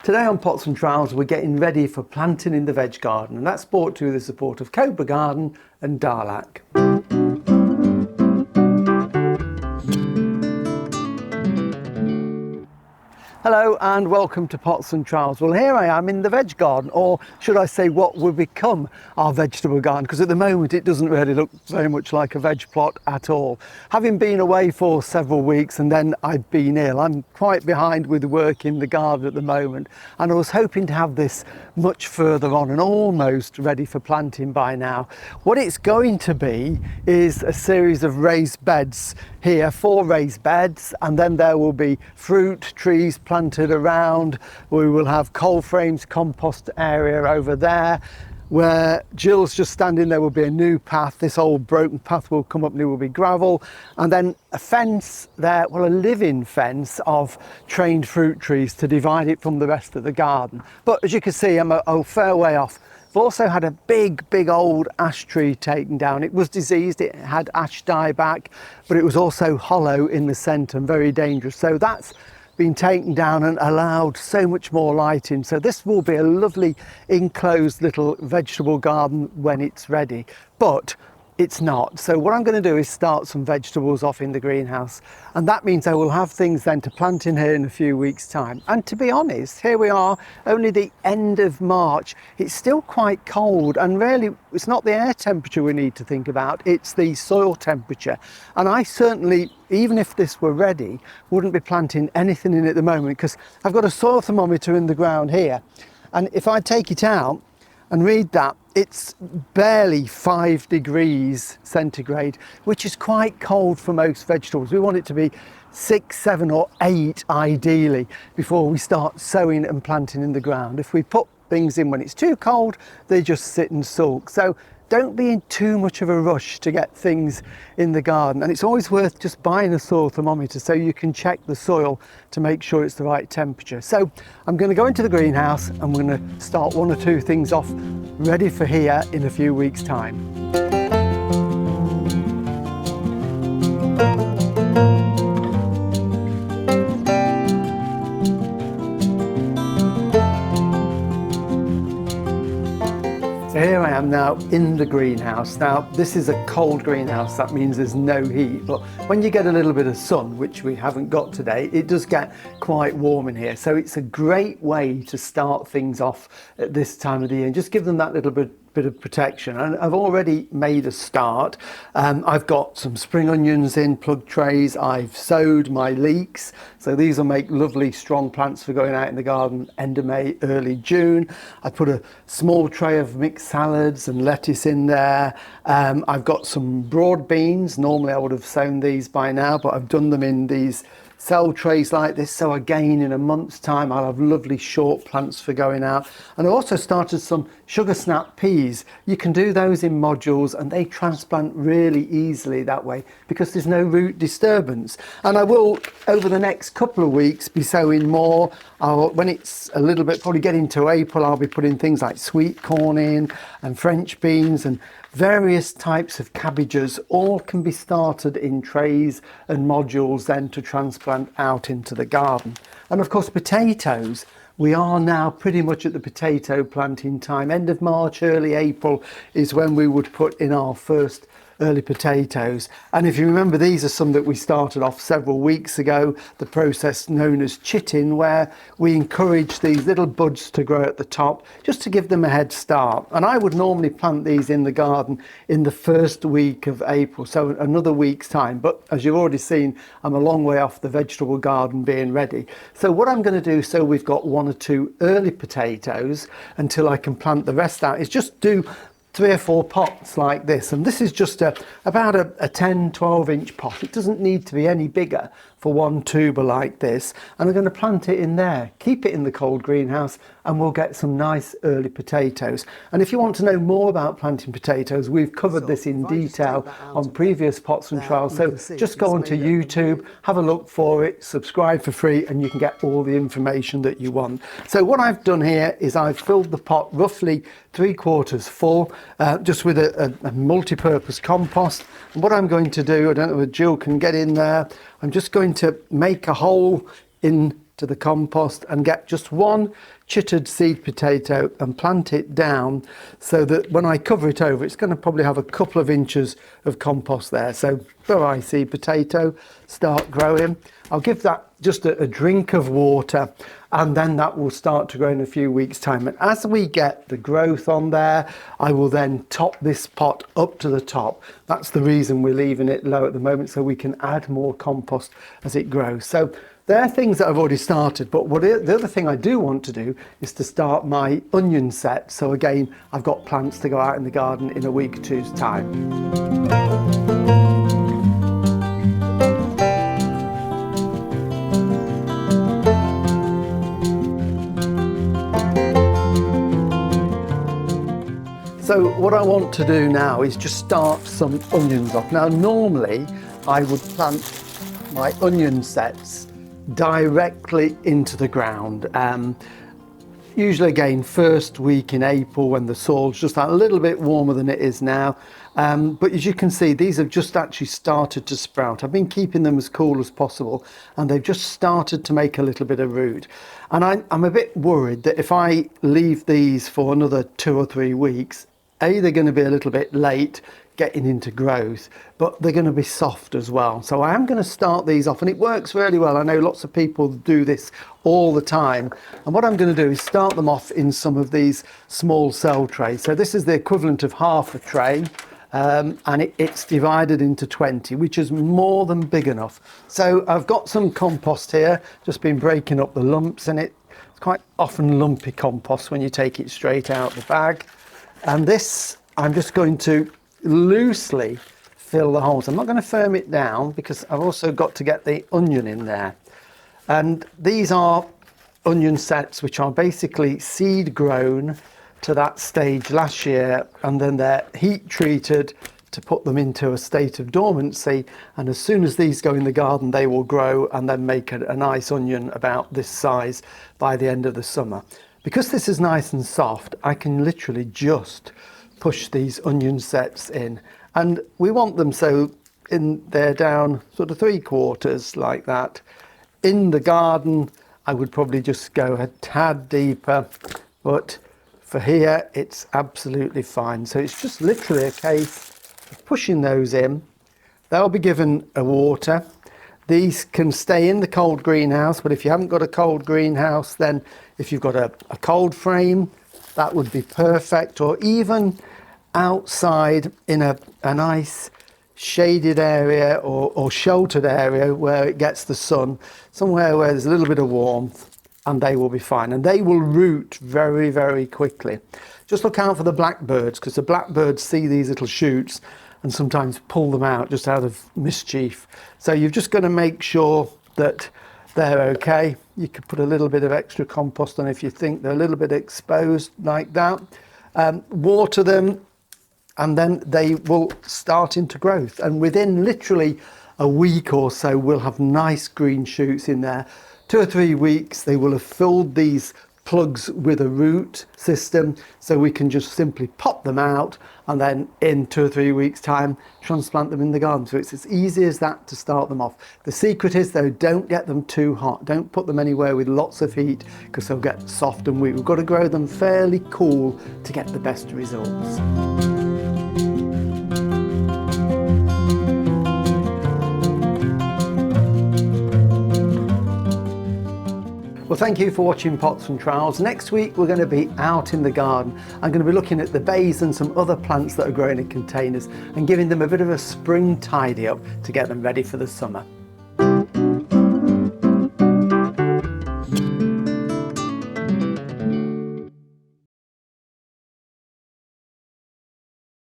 Today on Pots and Trowels we're getting ready for planting in the veg garden, and that's brought to you with the support of Cobra Garden and Darlac. Hello and welcome to Pots and Trowels. Well, here I am in the veg garden, or should I say what will become our vegetable garden, because at the moment it doesn't really look very much like a veg plot at all. Having been away for several weeks and then I've been ill, I'm quite behind with work in the garden at the moment, and I was hoping to have this much further on and almost ready for planting by now. What it's going to be is a series of raised beds here, 4 raised beds, and then there will be fruit trees planted around. We will have cold frames, compost area over there. Where Jill's just standing, there will be a new path. This old broken path will come up and it will be gravel, and then a fence there, well, a living fence of trained fruit trees to divide it from the rest of the garden. But as you can see, I'm a fair way off. I've also had a big old ash tree taken down. It was diseased, it had ash dieback, but it was also hollow in the centre and very dangerous. So that's been taken down and allowed so much more light in. So this will be a lovely enclosed little vegetable garden when it's ready, but it's not. So what I'm going to do is start some vegetables off in the greenhouse, and that means I will have things then to plant in here in a few weeks time. And to be honest, here we are, only the end of March. It's still quite cold, and really it's not the air temperature we need to think about, it's the soil temperature. And I certainly, even if this were ready, wouldn't be planting anything in at the moment, because I've got a soil thermometer in the ground here, and if I take it out and read that, it's barely 5 degrees centigrade, which is quite cold for most vegetables. We want it to be 6, 7 or 8 ideally before we start sowing and planting in the ground. If we put things in when it's too cold, they just sit and sulk. So don't be in too much of a rush to get things in the garden, and it's always worth just buying a soil thermometer so you can check the soil to make sure it's the right temperature. So I'm going to go into the greenhouse and I'm going to start 1 or 2 things off ready for here in a few weeks' time. So here I am now in the greenhouse. Now this is a cold greenhouse, that means there's no heat, but when you get a little bit of sun, which we haven't got today, it does get quite warm in here. So it's a great way to start things off at this time of the year and just give them that little bit of protection. And I've already made a start. I've got some spring onions in plug trays. I've sowed my leeks, so these will make lovely strong plants for going out in the garden end of May, early June. I put a small tray of mixed salads and lettuce in there. I've got some broad beans. Normally I would have sown these by now, but I've done them in these cell trays like this, so again in a month's time I'll have lovely short plants for going out. And I also started some sugar snap peas. You can do those in modules and they transplant really easily that way because there's no root disturbance. And I will, over the next couple of weeks, be sowing more. When it's a little bit, probably get into April, I'll be putting things like sweet corn in and French beans and various types of cabbages. All can be started in trays and modules then to transplant out into the garden. And of course potatoes, we are now pretty much at the potato planting time. End of March, early April is when we would put in our first early potatoes. And if you remember, these are some that we started off several weeks ago, the process known as chitting, where we encourage these little buds to grow at the top just to give them a head start. And I would normally plant these in the garden in the first week of April, so another week's time. But as you've already seen, I'm a long way off the vegetable garden being ready. So what I'm going to do, so we've got 1 or 2 early potatoes until I can plant the rest out, is just do 3 or 4 pots like this. And this is just about a 10-12 inch pot. It doesn't need to be any bigger for one tuber like this. And I'm going to plant it in there, keep it in the cold greenhouse, and we'll get some nice early potatoes. And if you want to know more about planting potatoes, we've covered this in detail on previous Pots and Trowels. So just go onto YouTube, have a look for it, subscribe for free, and you can get all the information that you want. So what I've done here is I've filled the pot roughly 3/4 full, just with a multi-purpose compost. And what I'm going to do, I don't know if Jill can get in there, I'm just going to make a hole into to the compost and get just one chittered seed potato and plant it down, so that when I cover it over, it's going to probably have a couple of inches of compost there. So bye seed potato, start growing. I'll give that just a drink of water, and then that will start to grow in a few weeks' time. And as we get the growth on there, I will then top this pot up to the top. That's the reason we're leaving it low at the moment, so we can add more compost as it grows. So there are things that I've already started, but the other thing I do want to do is to start my onion set. So again, I've got plants to go out in the garden in a week or two's time. So what I want to do now is just start some onions off. Now normally I would plant my onion sets directly into the ground. Usually again, first week in April when the soil's just a little bit warmer than it is now. But as you can see, these have just actually started to sprout. I've been keeping them as cool as possible, and they've just started to make a little bit of root. And I'm a bit worried that if I leave these for another 2 or 3 weeks, they're going to be a little bit late getting into growth, but they're going to be soft as well. So I am going to start these off, and it works really well. I know lots of people do this all the time. And what I'm going to do is start them off in some of these small cell trays. So this is the equivalent of half a tray, and it's divided into 20, which is more than big enough. So I've got some compost here, just been breaking up the lumps in it. It's quite often lumpy compost when you take it straight out the bag. And this, I'm just going to loosely fill the holes. I'm not going to firm it down because I've also got to get the onion in there. And these are onion sets which are basically seed grown to that stage last year, and then they're heat treated to put them into a state of dormancy. And as soon as these go in the garden, they will grow and then make a nice onion about this size by the end of the summer. Because this is nice and soft, I can literally just push these onion sets in. And we want them so they're down sort of 3/4 like that. In the garden, I would probably just go a tad deeper, but for here, it's absolutely fine. So it's just literally a case of pushing those in. They'll be given a water. These can stay in the cold greenhouse, but if you haven't got a cold greenhouse, then if you've got a cold frame, that would be perfect. Or even outside in a nice shaded area or sheltered area where it gets the sun, somewhere where there's a little bit of warmth, and they will be fine. And they will root very, very quickly. Just look out for the blackbirds, because the blackbirds see these little shoots and sometimes pull them out just out of mischief. So you've just got to make sure that they're okay. You could put a little bit of extra compost on if you think they're a little bit exposed like that. Water them, and then they will start into growth. And within literally a week or so, we'll have nice green shoots in there. 2 or 3 weeks, they will have filled these plugs with a root system, so we can just simply pop them out and then in 2 or 3 weeks time transplant them in the garden. So it's as easy as that to start them off. The secret is though, don't get them too hot. Don't put them anywhere with lots of heat, because they'll get soft and weak. We've got to grow them fairly cool to get the best results. Well, thank you for watching Pots and Trowels. Next week, we're going to be out in the garden. I'm going to be looking at the bays and some other plants that are growing in containers and giving them a bit of a spring tidy up to get them ready for the summer.